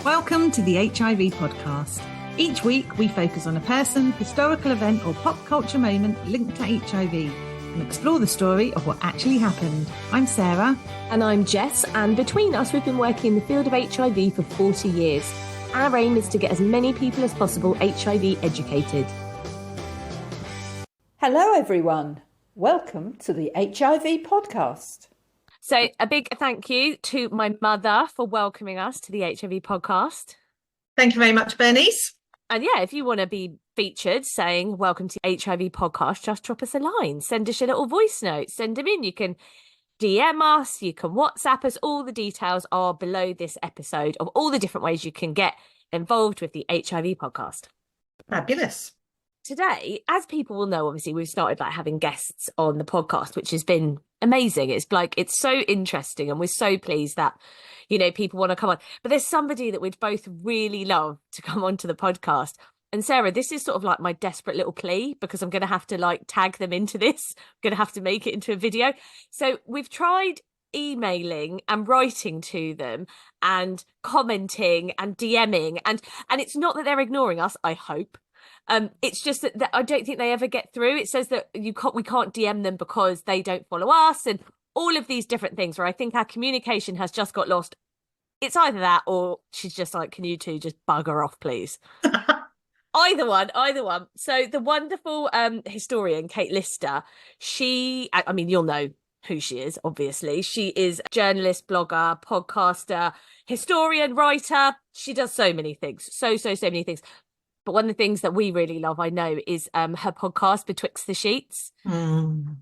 Welcome to the HIV podcast. Each week we focus on a person, historical event or pop culture moment linked to HIV and explore the story of what actually happened. I'm Sarah. And I'm Jess, and between us we've been working in the field of HIV for 40 years. Our aim is to get as many people as possible HIV educated. Hello everyone, welcome to the HIV podcast. So a big thank you to my mother for welcoming us to the HIV podcast. Thank you very much, Bernice. And yeah, if you want to be featured saying welcome to HIV podcast, just drop us a line, send us your little voice note, send them in. You can DM us, you can WhatsApp us. All the details are below this episode of all the different ways you can get involved with the HIV podcast. Fabulous. Today, as people will know, obviously we've started having guests on the podcast, which has been amazing. It's so interesting, and we're so pleased that, people want to come on. But there's somebody that we'd both really love to come onto the podcast. And Sarah, this is sort of like my desperate little plea, because I'm going to have to tag them into this. I'm going to have to make it into a video. So we've tried emailing and writing to them and commenting and DMing, and it's not that they're ignoring us, I hope. It's just that I don't think they ever get through. It says that we can't DM them because they don't follow us, and all of these different things where I think our communication has just got lost. It's either that or she's just like, can you two just bugger off, please? Either one. So the wonderful historian, Kate Lister, you'll know who she is, obviously. She is a journalist, blogger, podcaster, historian, writer. She does so many things, so many things. But one of the things that we really love, I know, is her podcast, Betwixt the Sheets. And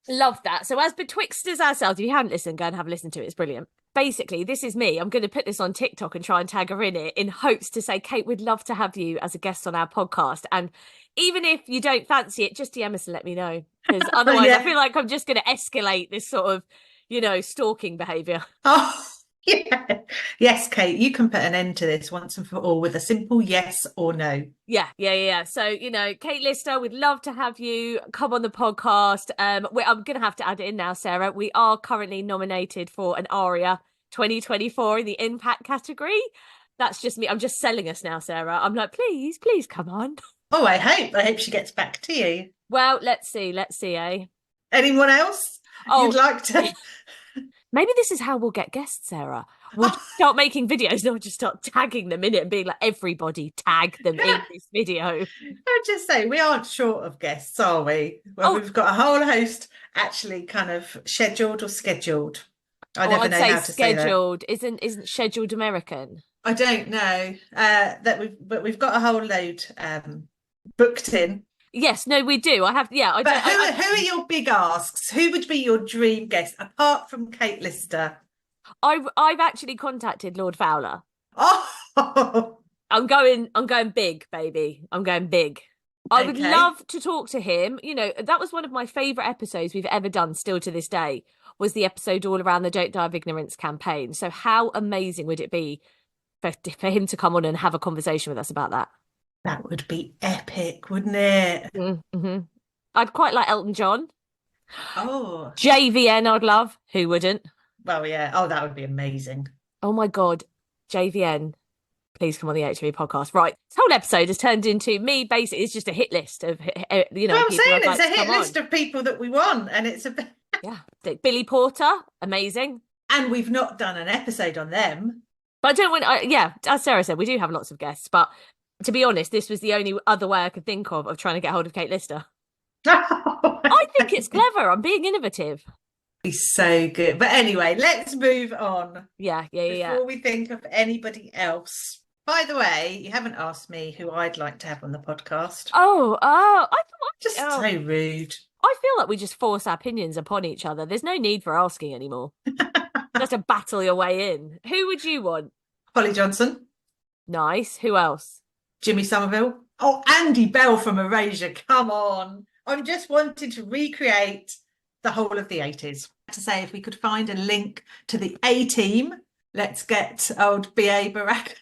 love that. So as Betwixters ourselves, if you haven't listened, go and have a listen to it. It's brilliant. Basically, this is me. I'm going to put this on TikTok and try and tag her in it in hopes to say, Kate, we'd love to have you as a guest on our podcast. And even if you don't fancy it, just DM us and let me know. Because otherwise, I feel like I'm just going to escalate this sort of, stalking behaviour. Oh, yeah. Yes, Kate, you can put an end to this once and for all with a simple yes or no. Yeah. So, Kate Lister, we'd love to have you come on the podcast. I'm going to have to add it in now, Sarah. We are currently nominated for an ARIA 2024 in the Impact category. That's just me. I'm just selling us now, Sarah. I'm like, please come on. Oh, I hope she gets back to you. Well, let's see, eh? Anyone else you'd like to... Maybe this is how we'll get guests, Sarah. We'll start making videos and we'll just start tagging them in it and being like, everybody tag them in this video. I'd just say, we aren't short of guests, are we? Well, we've got a whole host actually kind of scheduled or scheduled. I never know how to say that. Scheduled. Isn't scheduled American? I don't know. But we've got a whole load booked in. Yes, no, we do. Who are your big asks? Who would be your dream guest apart from Kate Lister? I've actually contacted Lord Fowler. Oh, I'm going big, baby. I'm going big. I would love to talk to him. That was one of my favourite episodes we've ever done, still to this day, was the episode all around the Don't Die of Ignorance campaign. So how amazing would it be for him to come on and have a conversation with us about that? That would be epic, wouldn't it? Mm-hmm. I'd quite like Elton John. Oh. JVN I'd love. Who wouldn't? Well, yeah. Oh, that would be amazing. Oh, my God. JVN, please come on the HIV podcast. Right. This whole episode has turned into me, basically. It's just a hit list of, well, I'm saying it's a hit list of people that we want. And it's a... Yeah. Billy Porter, amazing. And we've not done an episode on them. But I don't want... as Sarah said, we do have lots of guests, but... To be honest, this was the only other way I could think of trying to get hold of Kate Lister. I think it's clever. I'm being innovative. He's so good. But anyway, let's move on. Yeah. Before we think of anybody else. By the way, you haven't asked me who I'd like to have on the podcast. I just so rude. I feel like we just force our opinions upon each other. There's no need for asking anymore. Just to battle your way in. Who would you want? Holly Johnson. Nice. Who else? Jimmy Somerville. Oh, Andy Bell from Erasure. Come on. I'm just wanting to recreate the whole of the 80s. To say, if we could find a link to the A-Team, let's get old B.A. Barack.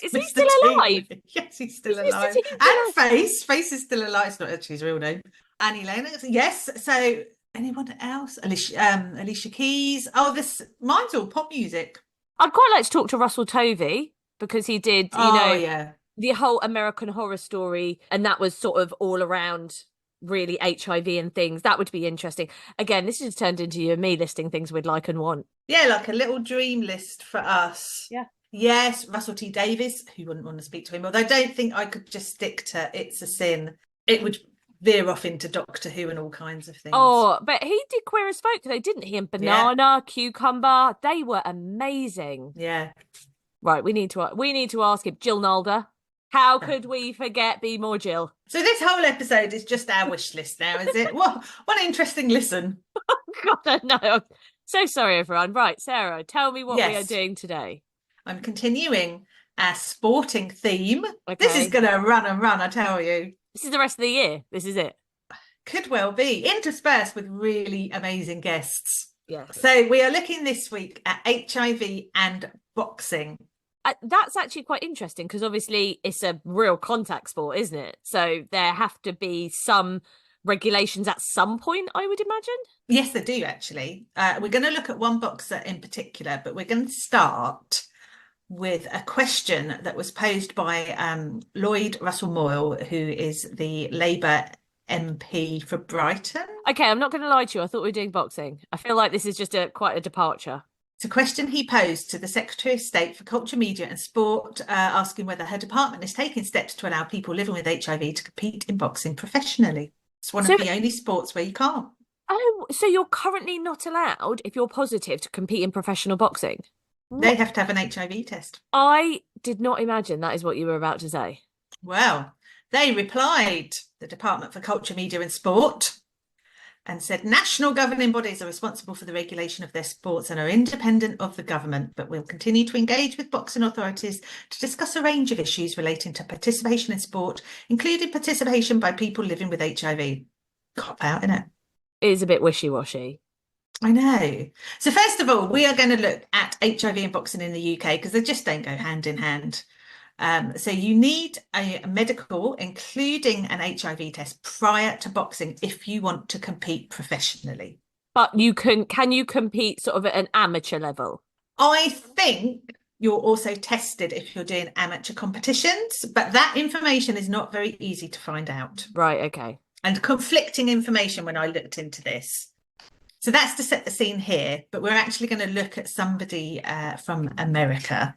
Is he still alive? Yes, he's still alive. And Face is still alive. It's not actually his real name. Annie Lennox. Yes. So anyone else? Alicia Keys. Oh, mine's all pop music. I'd quite like to talk to Russell Tovey because he did, Oh, yeah. the whole American Horror Story, and that was sort of all around really HIV and things. That would be interesting. Again, this has turned into you and me listing things we'd like and want. Yeah, like a little dream list for us. Yeah. Yes, Russell T Davies, who wouldn't want to speak to him, although I don't think I could just stick to It's a Sin. It would veer off into Doctor Who and all kinds of things. Oh, but he did Queer as Folk, though, didn't he? And Banana, Cucumber, they were amazing. Yeah. Right, we need to ask him. Jill Nalder. How could we forget Be More Jill? So this whole episode is just our wish list now, is it? What an interesting listen. God, I know. So sorry, everyone. Right, Sarah, tell me what we are doing today. I'm continuing our sporting theme. Okay. This is going to run and run, I tell you. This is the rest of the year. This is it. Could well be. Interspersed with really amazing guests. Yes. So we are looking this week at HIV and boxing. That's actually quite interesting because obviously it's a real contact sport, isn't it? So there have to be some regulations at some point, I would imagine. Yes, they do, actually. We're going to look at one boxer in particular, but we're going to start with a question that was posed by Lloyd Russell Moyle, who is the Labour MP for Brighton. Okay, I'm not going to lie to you. I thought we were doing boxing. I feel like this is just quite a departure. It's a question he posed to the Secretary of State for Culture, Media and Sport, asking whether her department is taking steps to allow people living with HIV to compete in boxing professionally. It's one of the only sports where you can't. Oh, so you're currently not allowed, if you're positive, to compete in professional boxing? They have to have an HIV test. I did not imagine that is what you were about to say. Well, they replied, the Department for Culture, Media and Sport, and said national governing bodies are responsible for the regulation of their sports and are independent of the government, but will continue to engage with boxing authorities to discuss a range of issues relating to participation in sport, including participation by people living with HIV. Cop out, innit? It is a bit wishy-washy. I know. So first of all, we are going to look at HIV and boxing in the UK because they just don't go hand in hand. So you need a medical, including an HIV test, prior to boxing if you want to compete professionally. But can you compete sort of at an amateur level? I think you're also tested if you're doing amateur competitions, but that information is not very easy to find out. Right, okay. And conflicting information when I looked into this. So that's to set the scene here, but we're actually going to look at somebody from America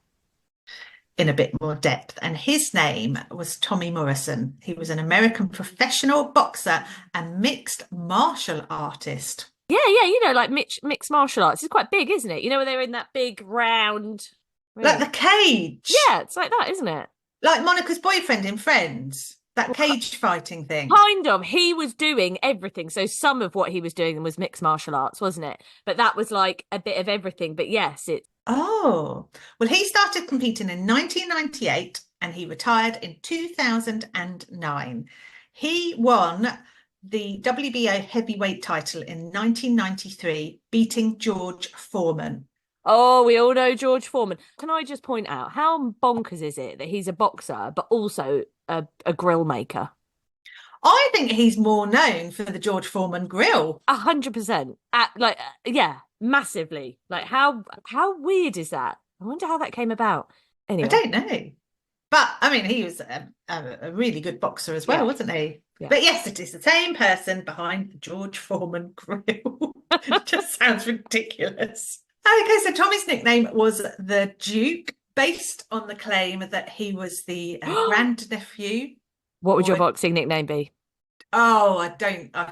in a bit more depth. And his name was Tommy Morrison. He was an American professional boxer and mixed martial artist. Yeah, like mixed martial arts. It's quite big, isn't it? Where they're in that big round... Like the cage. Yeah, it's like that, isn't it? Like Monica's boyfriend in Friends. That cage fighting thing. Kind of. He was doing everything. So some of what he was doing was mixed martial arts, wasn't it? But that was like a bit of everything. But yes, it... Oh, well, he started competing in 1998 and he retired in 2009. He won the WBO heavyweight title in 1993, beating George Foreman. Oh, we all know George Foreman. Can I just point out, how bonkers is it that he's a boxer, but also a grill maker? I think he's more known for the George Foreman grill. 100%. Yeah, massively. Like, how weird is that? I wonder how that came about. Anyway. I don't know. But, I mean, he was a really good boxer as well, wasn't he? Yeah. But yes, it is the same person behind the George Foreman grill. It just sounds ridiculous. Okay, so Tommy's nickname was the Duke, based on the claim that he was the grandnephew. What would your boxing nickname be? Oh, I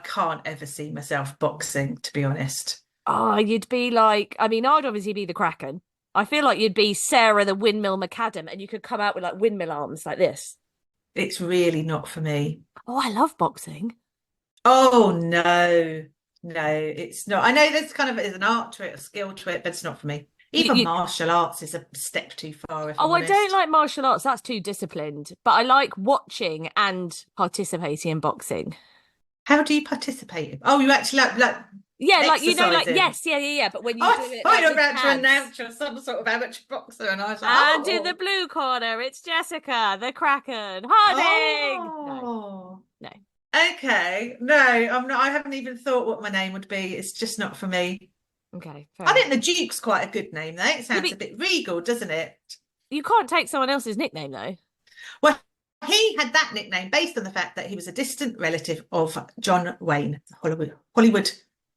can't ever see myself boxing, to be honest. Oh, you'd be like, I mean, I'd obviously be the Kraken. I feel like you'd be Sarah the Windmill Macadam, and you could come out with like windmill arms like this. It's really not for me. Oh, I love boxing. Oh, no, it's not. I know there's kind of is an art to it, a skill to it, but it's not for me. Even martial arts is a step too far. I don't like martial arts. That's too disciplined. But I like watching and participating in boxing. How do you participate? Oh, you actually like yeah, like yes, yeah. But when you do it, I was about to announce you're some sort of amateur boxer, and I was like, and in the blue corner, it's Jessica, the Kraken, Harding. Oh. No. Okay, no, I'm not. I haven't even thought what my name would be. It's just not for me. Okay, fair I enough. think the Duke's quite a good name, though. It sounds a bit regal, doesn't it? You can't take someone else's nickname, though. Well, he had that nickname based on the fact that he was a distant relative of John Wayne, Hollywood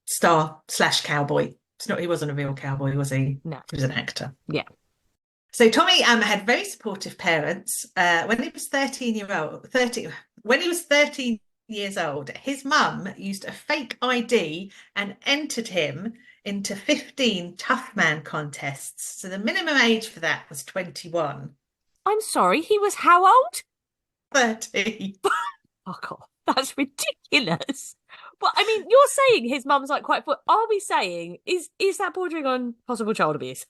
star / cowboy. He wasn't a real cowboy, was he? No. He was an actor. Yeah. So Tommy had very supportive parents. When he was 13 years old, his mum used a fake ID and entered him into 15 tough man contests. So the minimum age for that was 21. I'm sorry, he was how old? 30. Fuck off. That's ridiculous. Well, I mean, you're saying his mum's like quite. Are we saying is that bordering on possible child abuse?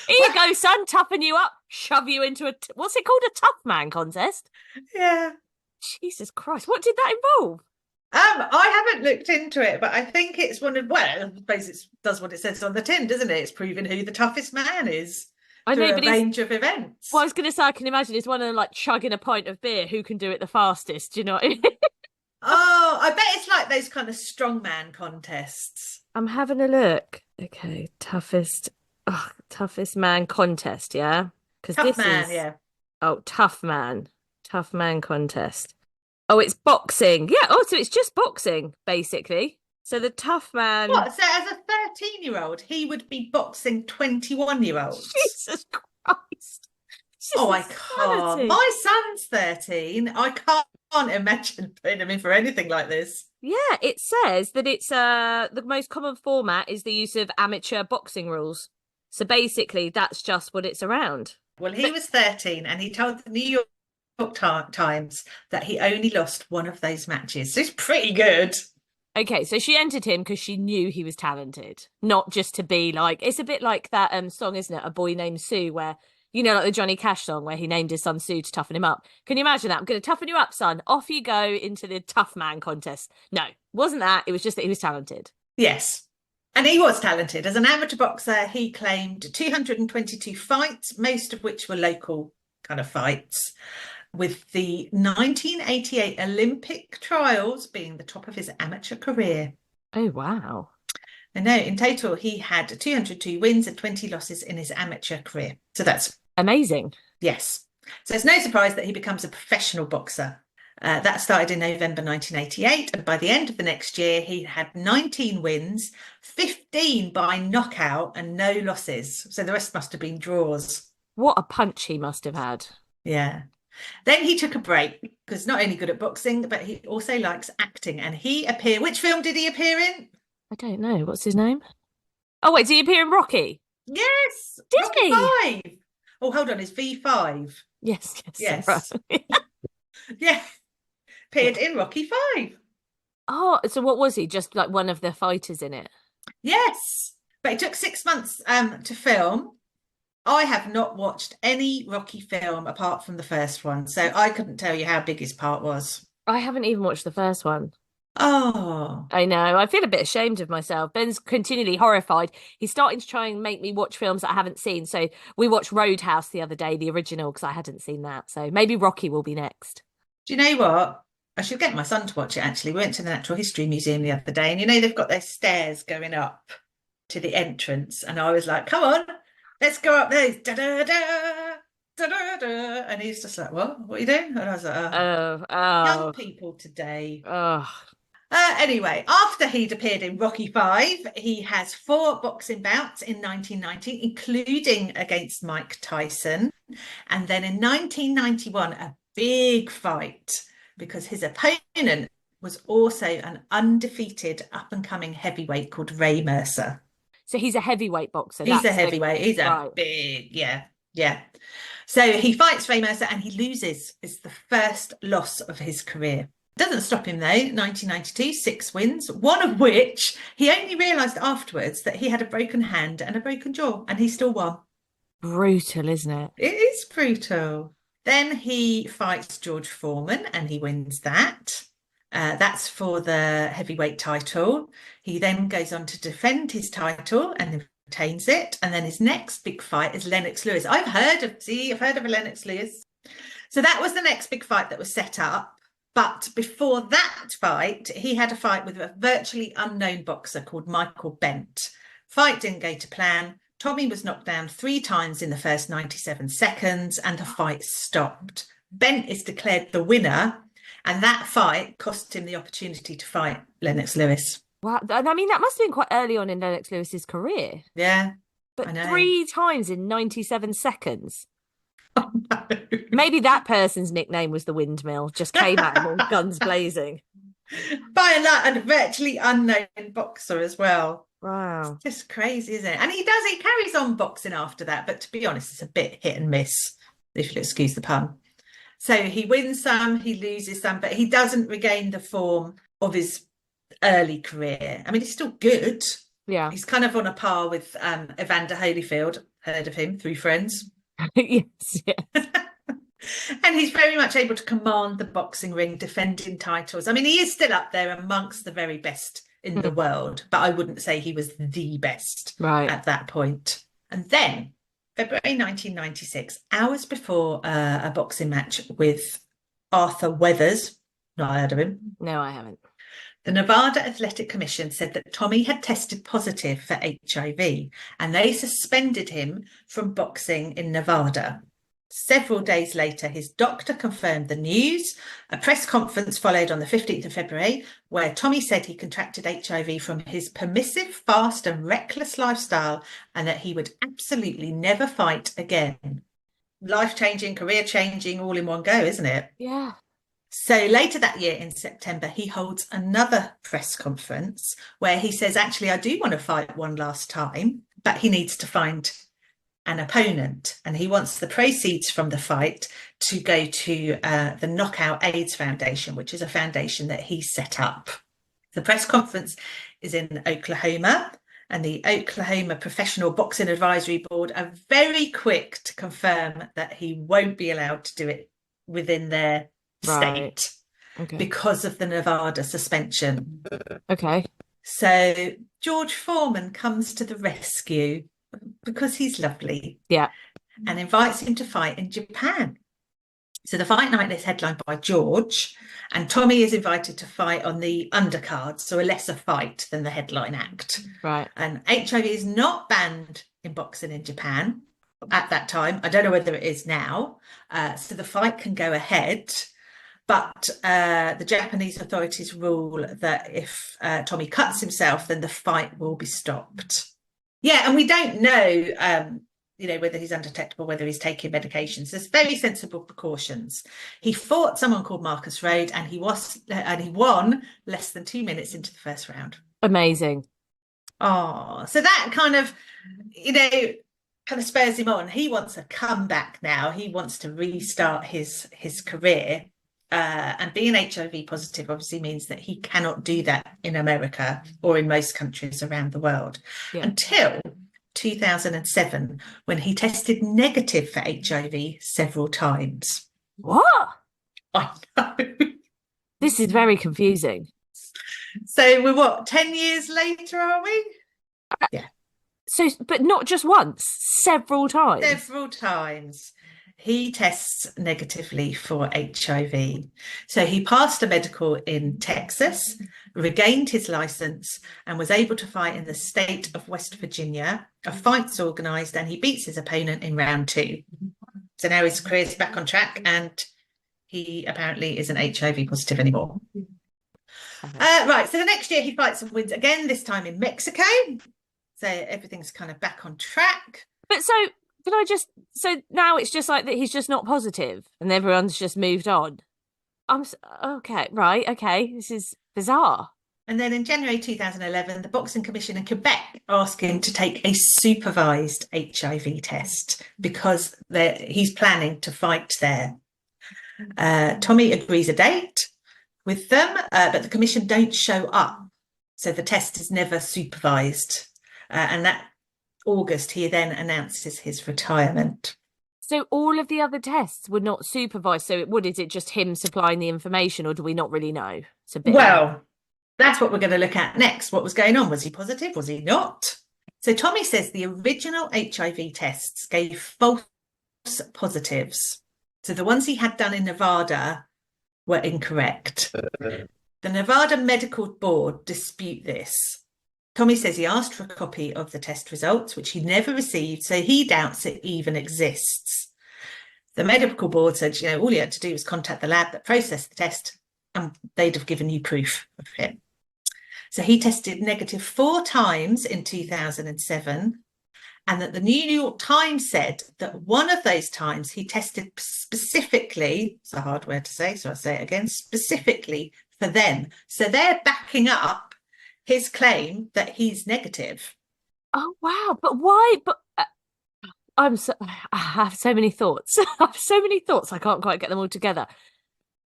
Here you go, son. Toughen you up. Shove you into what's it called? A tough man contest. Yeah. Jesus Christ! What did that involve? I haven't looked into it, but I think it's one of I suppose it does what it says on the tin, doesn't it? It's proving who the toughest man is. I know, but a range of events. Well, I was going to say, I can imagine it's one of them like chugging a pint of beer. Who can do it the fastest? Do you know what I mean? Oh, I bet it's like those kind of strongman contests. I'm having a look. Okay, toughest man contest, yeah? Because Tough man, yeah. Oh, tough man contest. Oh, it's boxing. Yeah. Oh, so it's just boxing, basically. So the tough man. What? So as a 13-year-old, he would be boxing 21-year-olds. Jesus Christ! I can't. My son's 13. I can't imagine putting him in for anything like this. Yeah, it says that it's the most common format is the use of amateur boxing rules. So basically, that's just what it's around. Well, he was 13 and he told the New York Times that he only lost one of those matches. So it's pretty good. Okay, so she entered him because she knew he was talented, not just to be like, it's a bit like that song, isn't it? A Boy Named Sue, where, you know, like the Johnny Cash song where he named his son Sue to toughen him up. Can you imagine that? I'm going to toughen you up, son. Off you go into the tough man contest. No, wasn't that. It was just that he was talented. Yes. And he was talented. As an amateur boxer, he claimed 222 fights, most of which were local kind of fights, with the 1988 Olympic trials being the top of his amateur career. Oh, wow. And no, in total, he had 202 wins and 20 losses in his amateur career. So that's amazing. Yes. So it's no surprise that he becomes a professional boxer. That started in November 1988. And by the end of the next year, he had 19 wins, 15 by knockout and no losses. So the rest must have been draws. What a punch he must have had. Yeah. Then he took a break because not only good at boxing, but he also likes acting. And he appeared. Which film did he appear in? I don't know. What's his name? Oh, wait, did he appear in Rocky? Yes. Did Rocky he? 5. Oh, hold on. It's V5. Yes. Yes. Yeah. Appeared in Rocky 5. Oh, so what was he? Just like one of the fighters in it? Yes. But it took 6 months to film. I have not watched any Rocky film apart from the first one, so I couldn't tell you how big his part was. I haven't even watched the first one. Oh. I know. I feel a bit ashamed of myself. Ben's continually horrified. He's starting to try and make me watch films that I haven't seen. So we watched Roadhouse the other day, the original, because I hadn't seen that. So maybe Rocky will be next. Do you know what? I should get my son to watch it, actually. We went to the Natural History Museum the other day, and you know, they've got their stairs going up to the entrance. And I was like, come on, let's go up there. Da, da, da, da, da, da. And he's just like, what are you doing? And I was like, young people today. Anyway, after he'd appeared in Rocky 5, he has 4 boxing bouts in 1990, including against Mike Tyson. And then in 1991, a big fight because his opponent was also an undefeated up-and-coming heavyweight called Ray Mercer. So he's a heavyweight boxer. He's a heavyweight. He's a big, yeah. So he fights Ray Mercer and he loses. It's the first loss of his career. Doesn't stop him though. 1992, 6 wins, one of which he only realised afterwards that he had a broken hand and a broken jaw, and he still won. Brutal, isn't it? It is brutal. Then he fights George Foreman and he wins that. That's for the heavyweight title. He then goes on to defend his title and retains it. And then his next big fight is Lennox Lewis. I've heard of a Lennox Lewis. So that was the next big fight that was set up. But before that fight, he had a fight with a virtually unknown boxer called Michael Bent Fight didn't go to plan. Tommy was knocked down 3 times in the first 97 seconds and the fight stopped. Bent is declared the winner, and that fight cost him the opportunity to fight Lennox Lewis. Wow. And I mean, that must have been quite early on in Lennox Lewis's career. Yeah. But I know. 3 times in 97 seconds. Oh, no. Maybe that person's nickname was the Windmill, just came at him all guns blazing. By a virtually unknown boxer as well. Wow. It's just crazy, isn't it? And he carries on boxing after that, but to be honest, it's a bit hit and miss, if you'll excuse the pun. So he wins some, he loses some, but he doesn't regain the form of his early career. I mean, he's still good. Yeah. He's kind of on a par with Evander Holyfield. Heard of him through friends. Yes. And he's very much able to command the boxing ring, defending titles. I mean, he is still up there amongst the very best in the world, but I wouldn't say he was the best at that point. And then February 1996, hours before a boxing match with Arthur Weathers, not heard of him. No, I haven't. The Nevada Athletic Commission said that Tommy had tested positive for HIV and they suspended him from boxing in Nevada. Several days later, his doctor confirmed the news. A press conference followed on the 15th of February, where Tommy said he contracted HIV from his permissive, fast and reckless lifestyle and that he would absolutely never fight again. Life-changing, career-changing, all in one go, isn't it? Yeah. So later that year in September, he holds another press conference where he says, actually, I do want to fight one last time, but he needs to find an opponent, and he wants the proceeds from the fight to go to the Knockout AIDS Foundation, which is a foundation that he set up. The press conference is in Oklahoma, and the Oklahoma Professional Boxing Advisory Board are very quick to confirm that he won't be allowed to do it within their state because of the Nevada suspension. Okay. So George Foreman comes to the rescue because he's lovely, and invites him to fight in Japan. So the fight night is headlined by George, and Tommy is invited to fight on the undercard, so a lesser fight than the headline act. Right. And HIV is not banned in boxing in Japan at that time. I don't know whether it is now. So the fight can go ahead, but the Japanese authorities rule that if Tommy cuts himself, then the fight will be stopped. Yeah, and we don't know, whether he's undetectable, whether he's taking medications. There's very sensible precautions. He fought someone called Marcus Rode, and he won less than 2 minutes into the first round. Amazing. Oh, so that kind of spurs him on. He wants a comeback now. He wants to restart his career. And being HIV positive obviously means that he cannot do that in America or in most countries around the world until 2007, when he tested negative for HIV several times. What? I know. This is very confusing. So we're 10 years later, are we? Yeah. So, but not just once, several times. Several times. He tests negatively for HIV. So he passed a medical in Texas, regained his license, and was able to fight in the state of West Virginia. A fight's organised, and he beats his opponent in round 2. So now his career's back on track, and he apparently isn't HIV positive anymore. Right, so the next year he fights and wins again, this time in Mexico. So everything's kind of back on track. But so now it's just like that he's just not positive and everyone's just moved on. Okay, this is bizarre. And then in January 2011, the Boxing Commission in Quebec asked him to take a supervised HIV test because he's planning to fight there. Tommy agrees a date with them, but the commission don't show up. So the test is never supervised. And that August, he then announces his retirement. So all of the other tests were not supervised. So is it just him supplying the information, or do we not really know? It's a bit. Well, that's what we're going to look at next. What was going on? Was he positive? Was he not? So Tommy says the original HIV tests gave false positives. So the ones he had done in Nevada were incorrect. The Nevada Medical Board dispute this. Tommy says he asked for a copy of the test results, which he never received, so he doubts it even exists. The medical board said, all you had to do was contact the lab that processed the test and they'd have given you proof of it. So he tested negative 4 times in 2007, and that the New York Times said that one of those times he tested specifically, it's a hard word to say, so I'll say it again, specifically for them. So they're backing up his claim that he's negative. Oh, wow. But why? But I have so many thoughts. I have so many thoughts. I can't quite get them all together.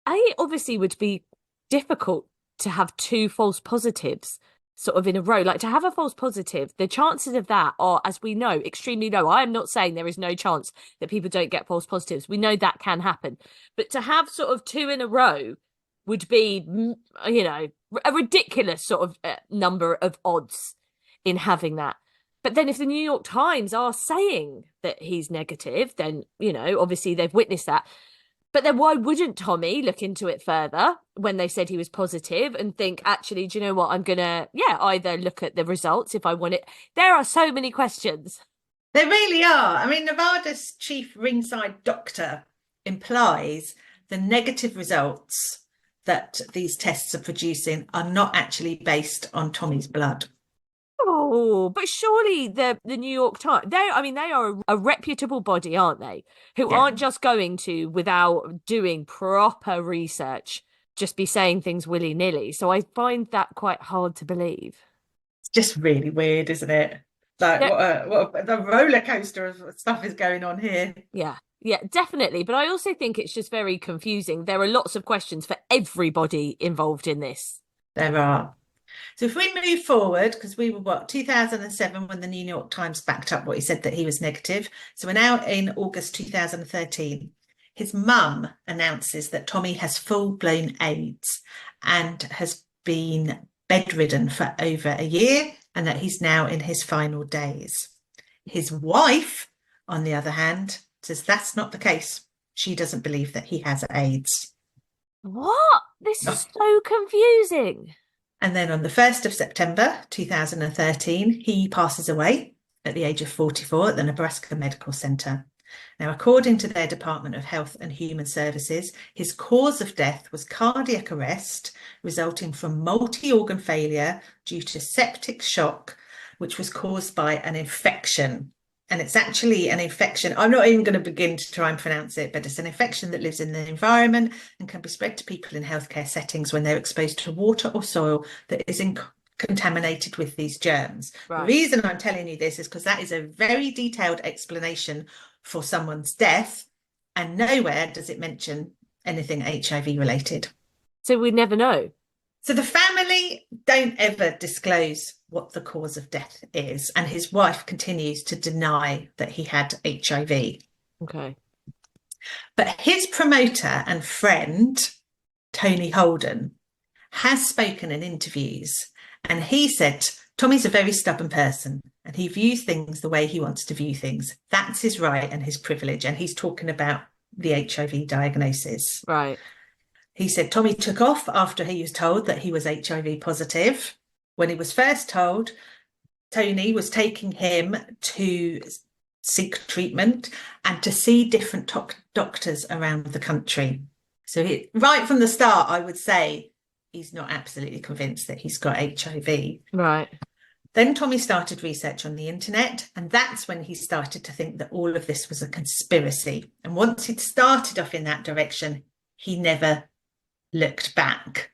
It obviously would be difficult to have 2 false positives sort of in a row. Like, to have a false positive, the chances of that are, as we know, extremely low. I am not saying there is no chance that people don't get false positives. We know that can happen. But to have sort of 2 in a row would be, a ridiculous sort of number of odds in having that. But then if the New York Times are saying that he's negative, then, obviously they've witnessed that. But then why wouldn't Tommy look into it further when they said he was positive and think, actually, do you know what? I'm going to, either look at the results if I want it. There are so many questions. There really are. I mean, Nevada's chief ringside doctor implies the negative results that these tests are producing are not actually based on Tommy's blood. Oh, but surely the New York Times, they are a reputable body, aren't they? Who aren't just going to, without doing proper research, just be saying things willy-nilly. So I find that quite hard to believe. It's just really weird, isn't it? Like, what the roller coaster of stuff is going on here. Yeah, definitely. But I also think it's just very confusing. There are lots of questions for everybody involved in this. There are. So if we move forward, because we were, 2007 when the New York Times backed up what he said that he was negative. So we're now in August 2013. His mum announces that Tommy has full-blown AIDS and has been bedridden for over a year and that he's now in his final days. His wife, on the other hand, says that's not the case. She doesn't believe that he has AIDS. What? This is so confusing. And then on the 1st of September 2013, he passes away at the age of 44 at the Nebraska Medical Center. Now, according to their Department of Health and Human Services, his cause of death was cardiac arrest resulting from multi-organ failure due to septic shock, which was caused by an infection. And it's actually an infection. I'm not even going to begin to try and pronounce it, but it's an infection that lives in the environment and can be spread to people in healthcare settings when they're exposed to water or soil that is contaminated with these germs. Right. The reason I'm telling you this is because that is a very detailed explanation for someone's death, and nowhere does it mention anything HIV related. So we never know. So the family don't ever disclose what the cause of death is, and his wife continues to deny that he had HIV. Okay. But his promoter and friend, Tony Holden, has spoken in interviews, and he said Tommy's a very stubborn person and he views things the way he wants to view things. That's his right and his privilege, and he's talking about the HIV diagnosis. Right. He said Tommy took off after he was told that he was HIV positive. When he was first told, Tony was taking him to seek treatment and to see different doctors around the country. So right from the start, I would say he's not absolutely convinced that he's got HIV. Right. Then Tommy started research on the internet, and that's when he started to think that all of this was a conspiracy. And once he'd started off in that direction, he never looked back.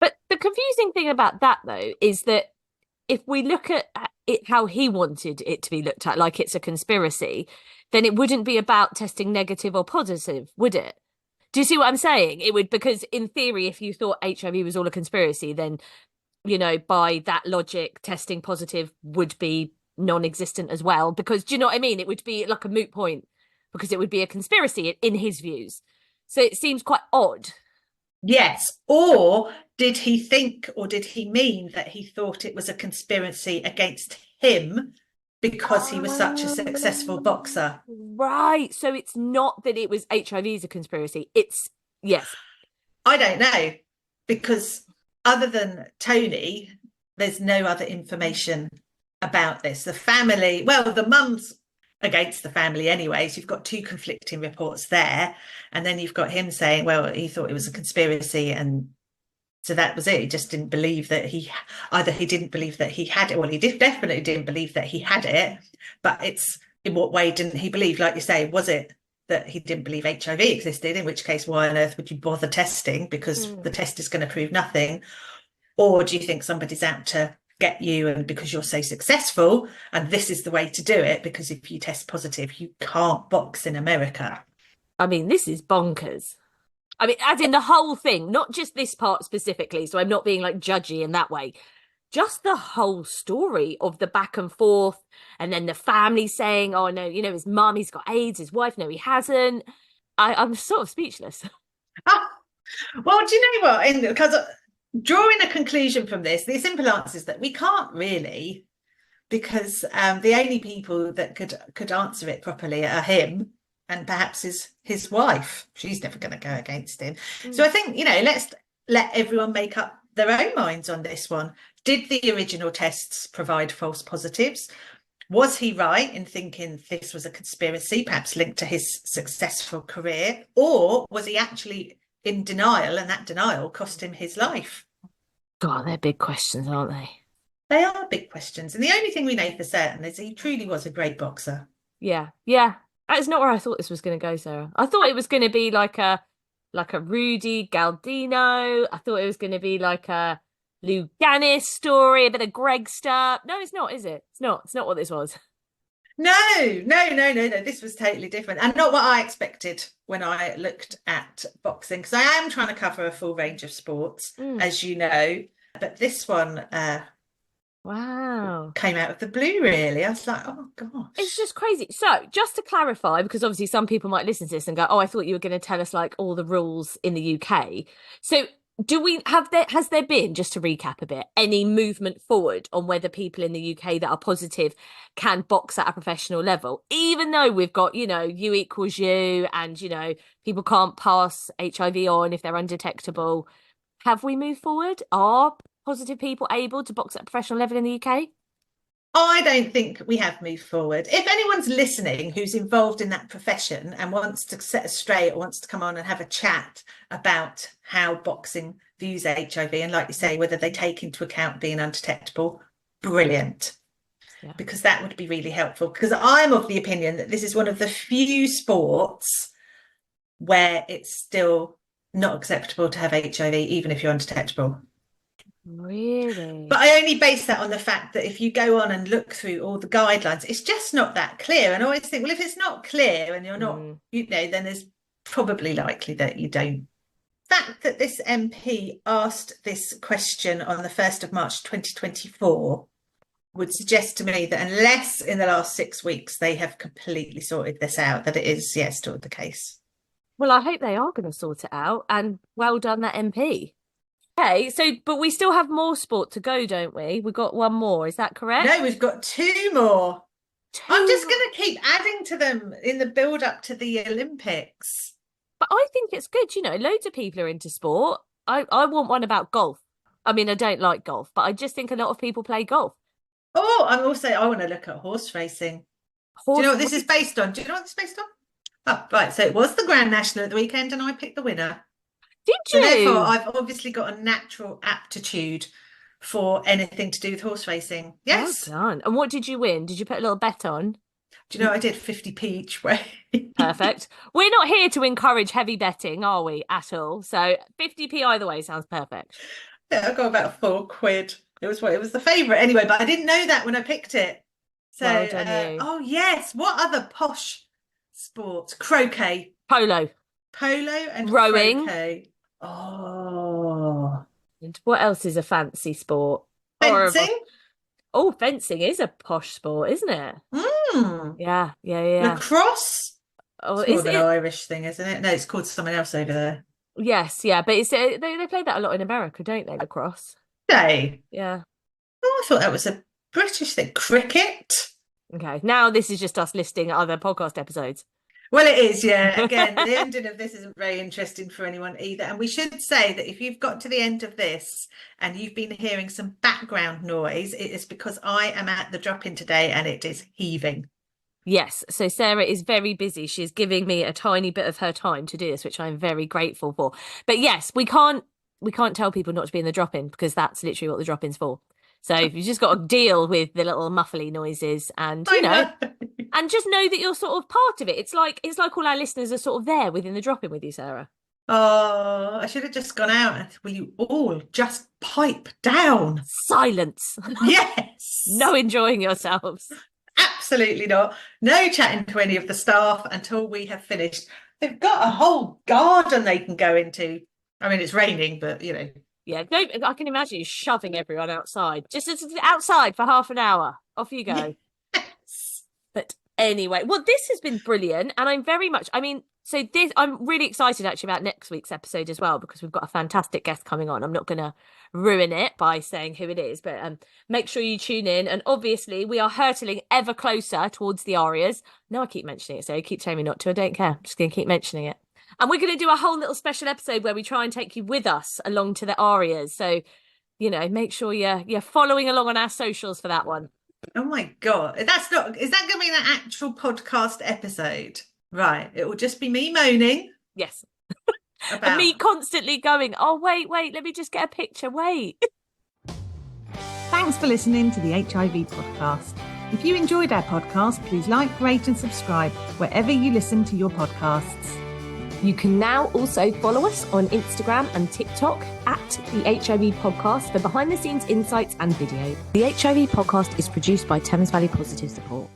But the confusing thing about that, though, is that if we look at it how he wanted it to be looked at, like it's a conspiracy, then it wouldn't be about testing negative or positive, would it? Do you see what I'm saying? It would, because in theory, if you thought HIV was all a conspiracy, then, by that logic, testing positive would be non-existent as well. Because, do you know what I mean? It would be like a moot point because it would be a conspiracy in his views. So it seems quite odd. Yes. Or did he think, or did he mean that he thought it was a conspiracy against him because he was such a successful boxer? Right. So it's not that it was HIV is a conspiracy. It's, yes. I don't know, because other than Tony, there's no other information about this. The family, well, the mum's against the family anyway, so you've got two conflicting reports there, and then you've got him saying, well, he thought it was a conspiracy, and so that was it. He just didn't believe that he didn't believe that he had it. Well, definitely didn't believe that he had it, but it's in what way didn't he believe? Like you say, was it that he didn't believe HIV existed, in which case why on earth would you bother testing, because the test is going to prove nothing? Or do you think somebody's out to get you, and because you're so successful and this is the way to do it, because if you test positive you can't box in America? I mean, this is bonkers. I mean, as in the whole thing, not just this part specifically, so I'm not being like judgy in that way, just the whole story of the back and forth, and then the family saying, oh no, you know, his mum, he's got AIDS, his wife, no, he hasn't. I'm sort of speechless. Well, do you know what, because drawing a conclusion from this, the simple answer is that we can't really, because the only people that could answer it properly are him and perhaps his wife. She's never going to go against him. So I think, you know, let's let everyone make up their own minds on this one. Did the original tests provide false positives? Was he right in thinking this was a conspiracy, perhaps linked to his successful career? Or was he actually in denial, and that denial cost him his life? God, they're big questions, aren't they? They are big questions. And the only thing we know for certain is he truly was a great boxer. Yeah. That's not where I thought this was going to go, Sarah. I thought it was going to be like a Rudy Galdino. I thought it was going to be like a Lou Gannis story, a bit of Greg stuff. No, it's not, is it? It's not what this was. No. This was totally different, and not what I expected when I looked at boxing, because I am trying to cover a full range of sports, as you know. But this one, wow, came out of the blue, really. I was like, oh gosh, it's just crazy. So just to clarify, because obviously some people might listen to this and go, oh, I thought you were going to tell us like all the rules in the UK. So has there been, just to recap a bit, any movement forward on whether people in the UK that are positive can box at a professional level, even though we've got, you know, U equals U, and, you know, people can't pass HIV on if they're undetectable? Have we moved forward? Are positive people able to box at a professional level in the UK? I don't think we have moved forward. If anyone's listening who's involved in that profession and wants to set us straight, or wants to come on and have a chat about how boxing views HIV, and like you say, whether they take into account being undetectable, brilliant. Yeah. Because that would be really helpful, because I'm of the opinion that this is one of the few sports where it's still not acceptable to have HIV, even if you're undetectable. Really? But I only base that on the fact that if you go on and look through all the guidelines, it's just not that clear. And I always think, well, if it's not clear and you're not, you know, then there's probably likely that you don't. The fact that this MP asked this question on the 1st of March 2024 would suggest to me that unless in the last 6 weeks they have completely sorted this out, that it is, yes, still the case. Well, I hope they are going to sort it out, and well done, that MP. Okay, so, but we still have more sport to go, don't we? We've got one more, is that correct? No, we've got two more. I'm just going to keep adding to them in the build up to the Olympics. But I think it's good, you know, loads of people are into sport. I want one about golf. I mean, I don't like golf, but I just think a lot of people play golf. Oh, I want to look at horse racing. Do you know what this is based on? Oh, right, so it was the Grand National at the weekend and I picked the winner. Did you? So therefore, I've obviously got a natural aptitude for anything to do with horse racing. Yes. Well done. And what did you win? Did you put a little bet on? Do you know, I did 50p each way. Perfect. We're not here to encourage heavy betting, are we, at all? So 50p either way sounds perfect. Yeah, I got about £4. It was the favourite anyway, but I didn't know that when I picked it. So, well done, you. Oh yes, what other posh sports? Croquet. Polo And rowing. Croquet. Oh. And what else is a fancy sport? Fencing. Oh, fencing is a posh sport, isn't it? Yeah. Lacrosse. Oh, it's more of an Irish thing, isn't it? No, it's called something else over there. Yes, yeah, but it's they play that a lot in America, don't they? Lacrosse. They. Yeah. Oh, I thought that was a British thing. Cricket. Okay, now this is just us listing other podcast episodes. Well, it is, yeah. Again, the ending of this isn't very interesting for anyone either. And we should say that if you've got to the end of this and you've been hearing some background noise, it is because I am at the drop-in today and it is heaving. Yes, so Sarah is very busy. She's giving me a tiny bit of her time to do this, which I'm very grateful for. But yes, we can't tell people not to be in the drop-in because that's literally what the drop-in's for. So you've just got to deal with the little muffly noises and, you know, and just know that you're sort of part of it. It's like all our listeners are sort of there within the drop-in with you, Sarah. Oh, I should have just gone out. Will you all just pipe down? Silence. Yes. No enjoying yourselves. Absolutely not. No chatting to any of the staff until we have finished. They've got a whole garden they can go into. I mean, it's raining, but, you know. Yeah, I can imagine you shoving everyone outside. Just outside for half an hour. Off you go. Yes. But anyway, well, this has been brilliant. And I'm really excited actually about next week's episode as well, because we've got a fantastic guest coming on. I'm not going to ruin it by saying who it is, but make sure you tune in. And obviously we are hurtling ever closer towards the arias. No, I keep mentioning it, so you keep telling me not to. I don't care. I'm just going to keep mentioning it. And we're going to do a whole little special episode where we try and take you with us along to the arias. So, you know, make sure you're following along on our socials for that one. Oh my God. Is that going to be an actual podcast episode? Right. It will just be me moaning. Yes. And me constantly going, oh, wait, let me just get a picture. Wait. Thanks for listening to the HIV podcast. If you enjoyed our podcast, please like, rate and subscribe wherever you listen to your podcasts. You can now also follow us on Instagram and TikTok at the HIV Podcast for behind the scenes insights and video. The HIV Podcast is produced by Thames Valley Positive Support.